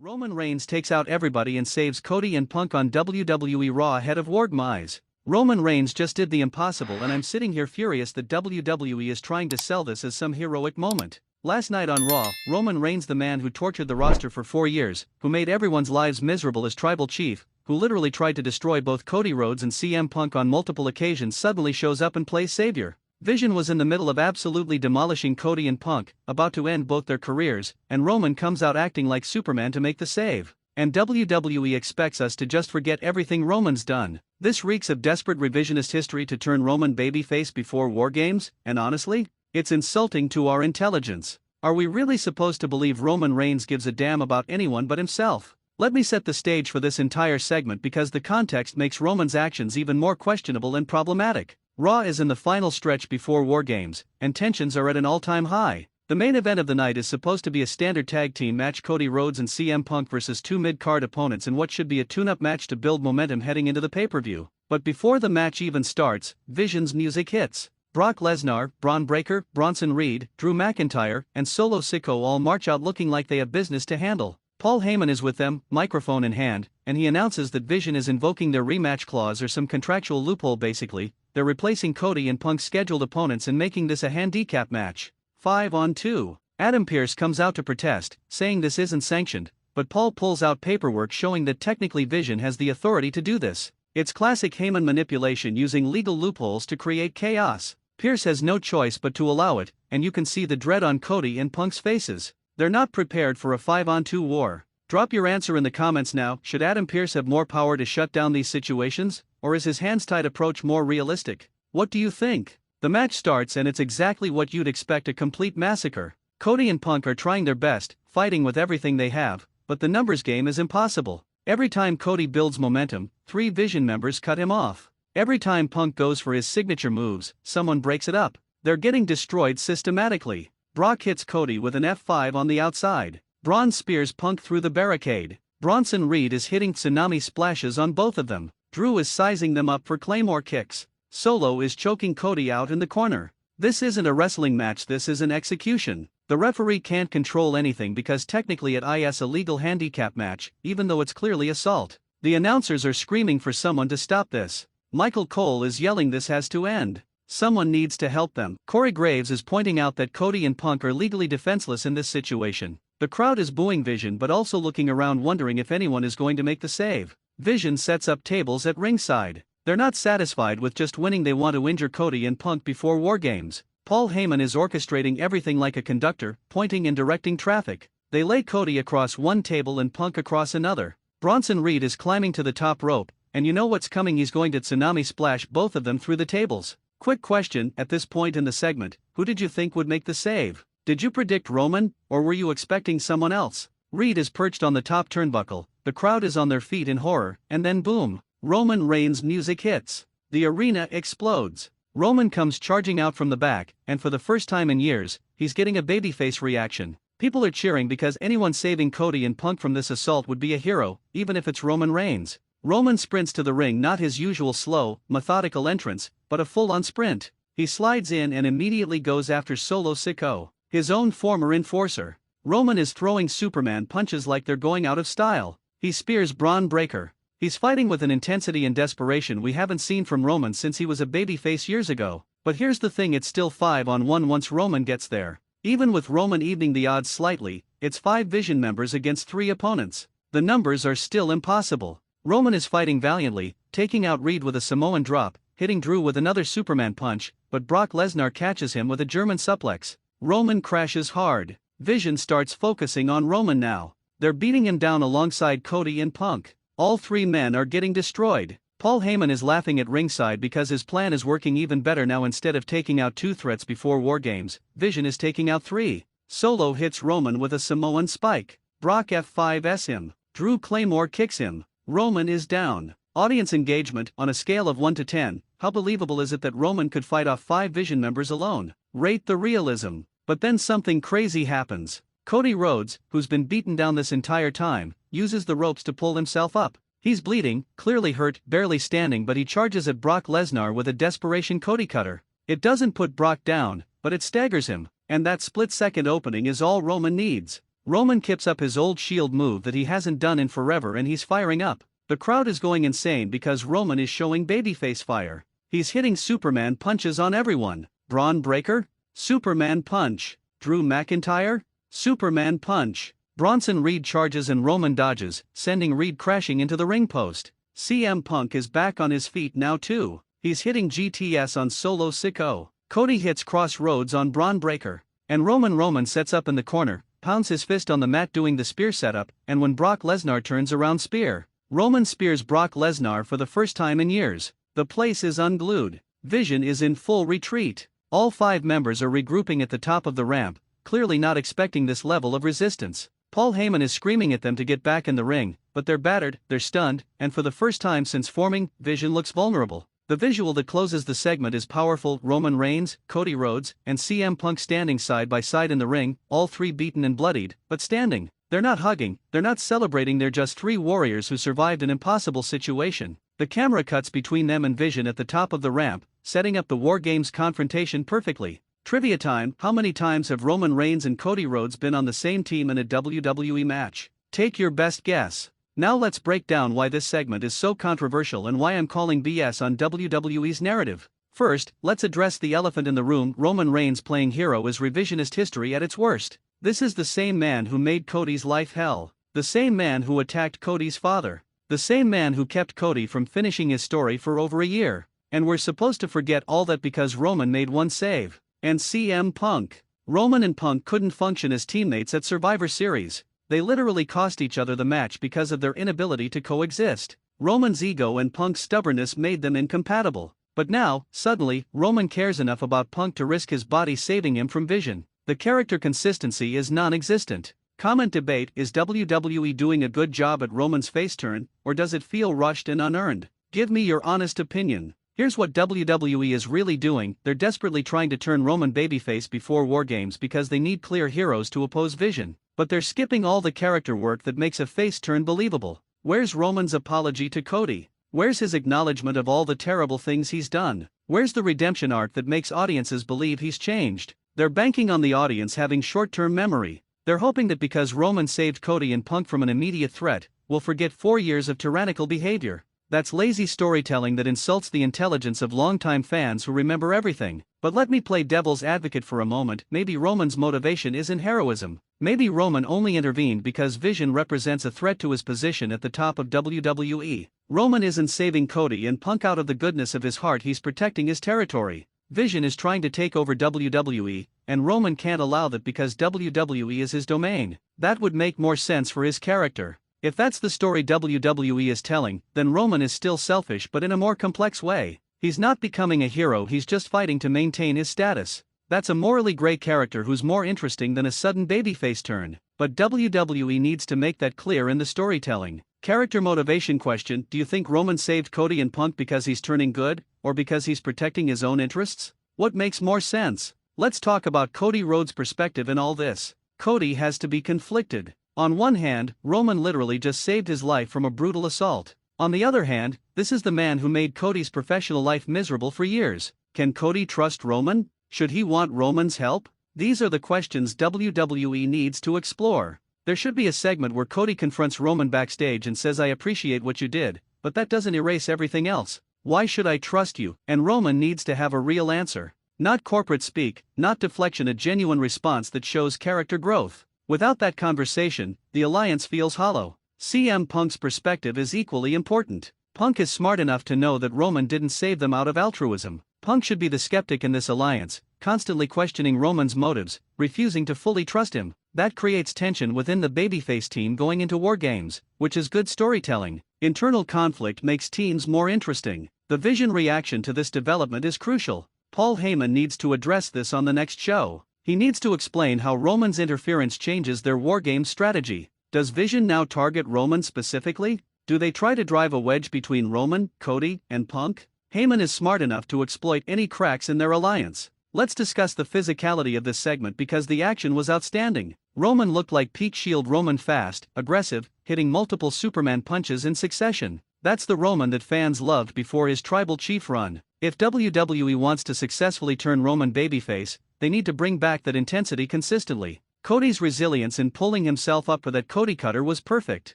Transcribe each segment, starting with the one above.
Roman Reigns takes out everybody and saves Cody and Punk on WWE Raw ahead of Gmaes. Roman Reigns just did the impossible, and I'm sitting here furious that WWE is trying to sell this as some heroic moment. Last night on Raw, Roman Reigns, the man who tortured the roster for 4 years, who made everyone's lives miserable as tribal chief, who literally tried to destroy both Cody Rhodes and CM Punk on multiple occasions, suddenly shows up and plays savior. Vision was in the middle of absolutely demolishing Cody and Punk, about to end both their careers, and Roman comes out acting like Superman to make the save. And WWE expects us to just forget everything Roman's done. This reeks of desperate revisionist history to turn Roman babyface before Games, and honestly, it's insulting to our intelligence. Are we really supposed to believe Roman Reigns gives a damn about anyone but himself? Let me set the stage for this entire segment because the context makes Roman's actions even more questionable and problematic. Raw is in the final stretch before Games, and tensions are at an all-time high. The main event of the night is supposed to be a standard tag team match: Cody Rhodes and CM Punk versus two mid-card opponents in what should be a tune-up match to build momentum heading into the pay-per-view. But before the match even starts, Vision's music hits. Brock Lesnar, Braun Breaker, Bronson Reed, Drew McIntyre, and Solo Sikoa all march out looking like they have business to handle. Paul Heyman is with them, microphone in hand, and he announces that Vision is invoking their rematch clause or some contractual loophole. Basically, they're replacing Cody and Punk's scheduled opponents and making this a handicap match. 5-on-2. Adam Pearce comes out to protest, saying this isn't sanctioned, but Paul pulls out paperwork showing that technically Vision has the authority to do this. It's classic Heyman manipulation, using legal loopholes to create chaos. Pearce has no choice but to allow it, and you can see the dread on Cody and Punk's faces. They're not prepared for a 5-on-2 war. Drop your answer in the comments now. Should Adam Pearce have more power to shut down these situations, or is his hands-tied approach more realistic? What do you think? The match starts and it's exactly what you'd expect: a complete massacre. Cody and Punk are trying their best, fighting with everything they have, but the numbers game is impossible. Every time Cody builds momentum, 3 Vision members cut him off. Every time Punk goes for his signature moves, someone breaks it up. They're getting destroyed systematically. Brock hits Cody with an F5 on the outside. Braun spears Punk through the barricade. Bronson Reed is hitting tsunami splashes on both of them. Drew is sizing them up for Claymore kicks. Solo is choking Cody out in the corner. This isn't a wrestling match, this is an execution. The referee can't control anything because technically it is a legal handicap match, even though it's clearly assault. The announcers are screaming for someone to stop this. Michael Cole is yelling this has to end. Someone needs to help them. Corey Graves is pointing out that Cody and Punk are legally defenseless in this situation. The crowd is booing Vision but also looking around wondering if anyone is going to make the save. Vision sets up tables at ringside. They're not satisfied with just winning, they want to injure Cody and Punk before Games. Paul Heyman is orchestrating everything like a conductor, pointing and directing traffic. They lay Cody across one table and Punk across another. Bronson Reed is climbing to the top rope, and you know what's coming: he's going to tsunami splash both of them through the tables. Quick question at this point in the segment: who did you think would make the save? Did you predict Roman, or were you expecting someone else? Reed is perched on the top turnbuckle, the crowd is on their feet in horror, and then boom, Roman Reigns' music hits. The arena explodes. Roman comes charging out from the back, and for the first time in years, he's getting a babyface reaction. People are cheering because anyone saving Cody and Punk from this assault would be a hero, even if it's Roman Reigns. Roman sprints to the ring, not his usual slow, methodical entrance, but a full-on sprint. He slides in and immediately goes after Solo Sikoa, his own former enforcer. Roman is throwing Superman punches like they're going out of style. He spears Braun Breaker. He's fighting with an intensity and desperation we haven't seen from Roman since he was a babyface years ago. But here's the thing: it's still 5-on-1 once Roman gets there. Even with Roman evening the odds slightly, it's 5 Vision members against 3 opponents. The numbers are still impossible. Roman is fighting valiantly, taking out Reed with a Samoan drop, hitting Drew with another Superman punch, but Brock Lesnar catches him with a German suplex. Roman crashes hard. Vision starts focusing on Roman now. They're beating him down alongside Cody and Punk. All 3 men are getting destroyed. Paul Heyman is laughing at ringside because his plan is working even better now. Instead of taking out 2 threats before Games, Vision is taking out 3. Solo hits Roman with a Samoan spike. Brock F5s him. Drew Claymore kicks him. Roman is down. Audience engagement: on a scale of 1 to 10, how believable is it that Roman could fight off 5 Vision members alone? Rate the realism. But then something crazy happens. Cody Rhodes, who's been beaten down this entire time, uses the ropes to pull himself up. He's bleeding, clearly hurt, barely standing, but he charges at Brock Lesnar with a desperation Cody cutter. It doesn't put Brock down, but it staggers him, and that split-second opening is all Roman needs. Roman keeps up his old Shield move that he hasn't done in forever and he's firing up. The crowd is going insane because Roman is showing babyface fire. He's hitting Superman punches on everyone. Braun Breaker? Superman punch. Drew McIntyre? Superman punch. Bronson Reed charges and Roman dodges, sending Reed crashing into the ring post. CM Punk is back on his feet now too. He's hitting GTS on Solo Sicko. Cody hits Crossroads on Braun Breaker. And Roman sets up in the corner, pounds his fist on the mat doing the spear setup, and when Brock Lesnar turns around spear. Roman spears Brock Lesnar for the first time in years. The place is unglued. Vision is in full retreat. All 5 members are regrouping at the top of the ramp, clearly not expecting this level of resistance. Paul Heyman is screaming at them to get back in the ring, but they're battered, they're stunned, and for the first time since forming, Vision looks vulnerable. The visual that closes the segment is powerful. Roman Reigns, Cody Rhodes, and CM Punk standing side by side in the ring, all 3 beaten and bloodied, but standing. They're not hugging, they're not celebrating, they're just 3 warriors who survived an impossible situation. The camera cuts between them and Vision at the top of the ramp, setting up the War Games confrontation perfectly. Trivia time: how many times have Roman Reigns and Cody Rhodes been on the same team in a WWE match? Take your best guess. Now let's break down why this segment is so controversial and why I'm calling BS on WWE's narrative. First, let's address the elephant in the room. Roman Reigns playing hero is revisionist history at its worst. This is the same man who made Cody's life hell. The same man who attacked Cody's father. The same man who kept Cody from finishing his story for over a year. And we're supposed to forget all that because Roman made one save. And CM Punk. Roman and Punk couldn't function as teammates at Survivor Series. They literally cost each other the match because of their inability to coexist. Roman's ego and Punk's stubbornness made them incompatible. But now, suddenly, Roman cares enough about Punk to risk his body saving him from Vision. The character consistency is non-existent. Comment debate: is WWE doing a good job at Roman's face turn, or does it feel rushed and unearned? Give me your honest opinion. Here's what WWE is really doing: they're desperately trying to turn Roman babyface before War Games because they need clear heroes to oppose Vision. But they're skipping all the character work that makes a face turn believable. Where's Roman's apology to Cody? Where's his acknowledgement of all the terrible things he's done? Where's the redemption arc that makes audiences believe he's changed? They're banking on the audience having short-term memory. They're hoping that because Roman saved Cody and Punk from an immediate threat, we'll forget 4 years of tyrannical behavior. That's lazy storytelling that insults the intelligence of longtime fans who remember everything. But let me play devil's advocate for a moment. Maybe Roman's motivation isn't heroism. Maybe Roman only intervened because Vision represents a threat to his position at the top of WWE. Roman isn't saving Cody and Punk out of the goodness of his heart, he's protecting his territory. Vision is trying to take over WWE, and Roman can't allow that because WWE is his domain. That would make more sense for his character. If that's the story WWE is telling, then Roman is still selfish but in a more complex way. He's not becoming a hero, he's just fighting to maintain his status. That's a morally gray character who's more interesting than a sudden babyface turn. But WWE needs to make that clear in the storytelling. Character motivation question: do you think Roman saved Cody and Punk because he's turning good, or because he's protecting his own interests? What makes more sense? Let's talk about Cody Rhodes' perspective in all this. Cody has to be conflicted. On one hand, Roman literally just saved his life from a brutal assault. On the other hand, this is the man who made Cody's professional life miserable for years. Can Cody trust Roman? Should he want Roman's help? These are the questions WWE needs to explore. There should be a segment where Cody confronts Roman backstage and says, "I appreciate what you did, but that doesn't erase everything else. Why should I trust you?" And Roman needs to have a real answer. Not corporate speak, not deflection, a genuine response that shows character growth. Without that conversation, the alliance feels hollow. CM Punk's perspective is equally important. Punk is smart enough to know that Roman didn't save them out of altruism. Punk should be the skeptic in this alliance, constantly questioning Roman's motives, refusing to fully trust him. That creates tension within the babyface team going into War Games, which is good storytelling. Internal conflict makes teams more interesting. The Vision reaction to this development is crucial. Paul Heyman needs to address this on the next show. He needs to explain how Roman's interference changes their War Games strategy. Does Vision now target Roman specifically? Do they try to drive a wedge between Roman, Cody, and Punk? Heyman is smart enough to exploit any cracks in their alliance. Let's discuss the physicality of this segment because the action was outstanding. Roman looked like peak Shield Roman, fast, aggressive, hitting multiple Superman punches in succession. That's the Roman that fans loved before his Tribal Chief run. If WWE wants to successfully turn Roman babyface, they need to bring back that intensity consistently. Cody's resilience in pulling himself up for that Cody cutter was perfect.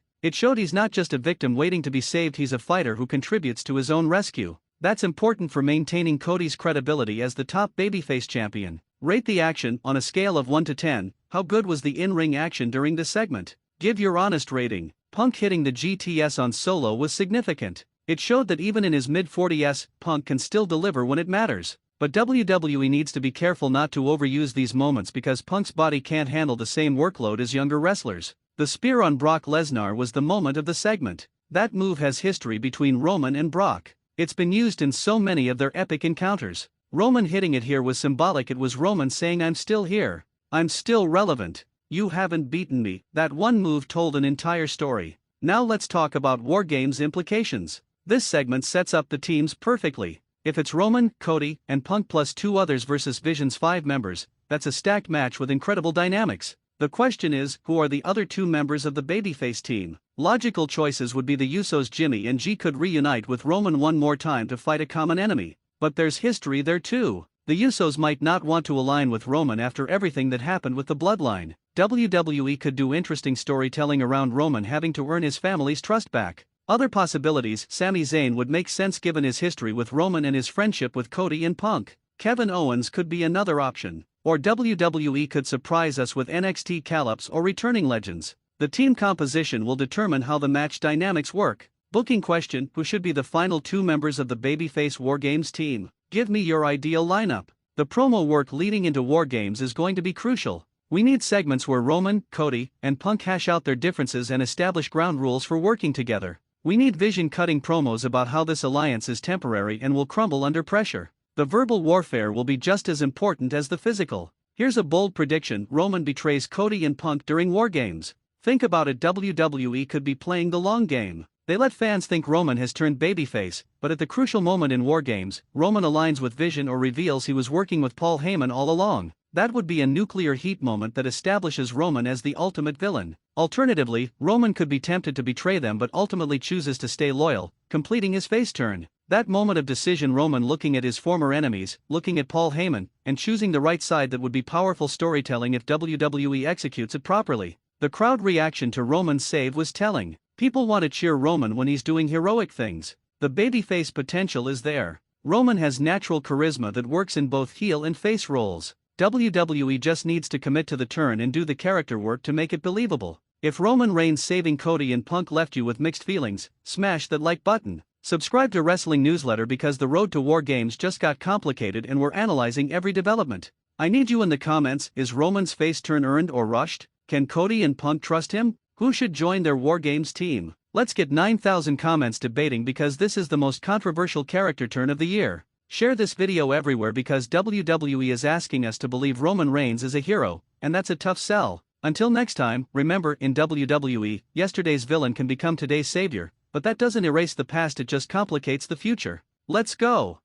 It showed he's not just a victim waiting to be saved, he's a fighter who contributes to his own rescue. That's important for maintaining Cody's credibility as the top babyface champion. Rate the action on a scale of 1 to 10. How good was the in-ring action during this segment? Give your honest rating. Punk hitting the GTS on Solo was significant. It showed that even in his mid-40s, Punk can still deliver when it matters. But WWE needs to be careful not to overuse these moments because Punk's body can't handle the same workload as younger wrestlers. The spear on Brock Lesnar was the moment of the segment. That move has history between Roman and Brock. It's been used in so many of their epic encounters. Roman hitting it here was symbolic. It was Roman saying, "I'm still here. I'm still relevant. You haven't beaten me." That one move told an entire story. Now let's talk about War Games implications. This segment sets up the teams perfectly. If it's Roman, Cody, and Punk plus 2 others versus Vision's 5 members, that's a stacked match with incredible dynamics. The question is, who are the other 2 members of the babyface team? Logical choices would be the Usos. Jimmy and G could reunite with Roman one more time to fight a common enemy. But there's history there too. The Usos might not want to align with Roman after everything that happened with the bloodline. WWE could do interesting storytelling around Roman having to earn his family's trust back. Other possibilities: Sami Zayn would make sense given his history with Roman and his friendship with Cody and Punk. Kevin Owens could be another option. Or WWE could surprise us with NXT call-ups or returning legends. The team composition will determine how the match dynamics work. Booking question: who should be the final 2 members of the babyface War Games team? Give me your ideal lineup. The promo work leading into War Games is going to be crucial. We need segments where Roman, Cody, and Punk hash out their differences and establish ground rules for working together. We need Vision cutting promos about how this alliance is temporary and will crumble under pressure. The verbal warfare will be just as important as the physical. Here's a bold prediction: Roman betrays Cody and Punk during War Games. Think about it, WWE could be playing the long game. They let fans think Roman has turned babyface, but at the crucial moment in War Games, Roman aligns with Vision or reveals he was working with Paul Heyman all along. That would be a nuclear heat moment that establishes Roman as the ultimate villain. Alternatively, Roman could be tempted to betray them but ultimately chooses to stay loyal, completing his face turn. That moment of decision, Roman looking at his former enemies, looking at Paul Heyman, and choosing the right side, that would be powerful storytelling if WWE executes it properly. The crowd reaction to Roman's save was telling. People want to cheer Roman when he's doing heroic things. The babyface potential is there. Roman has natural charisma that works in both heel and face roles. WWE just needs to commit to the turn and do the character work to make it believable. If Roman Reigns saving Cody and Punk left you with mixed feelings, smash that like button. Subscribe to Wrestling Newsletter because the road to War Games just got complicated and we're analyzing every development. I need you in the comments. Is Roman's face turn earned or rushed? Can Cody and Punk trust him? Who should join their War Games team? Let's get 9,000 comments debating because this is the most controversial character turn of the year. Share this video everywhere because WWE is asking us to believe Roman Reigns is a hero, and that's a tough sell. Until next time, remember, in WWE, yesterday's villain can become today's savior, but that doesn't erase the past, it just complicates the future. Let's go!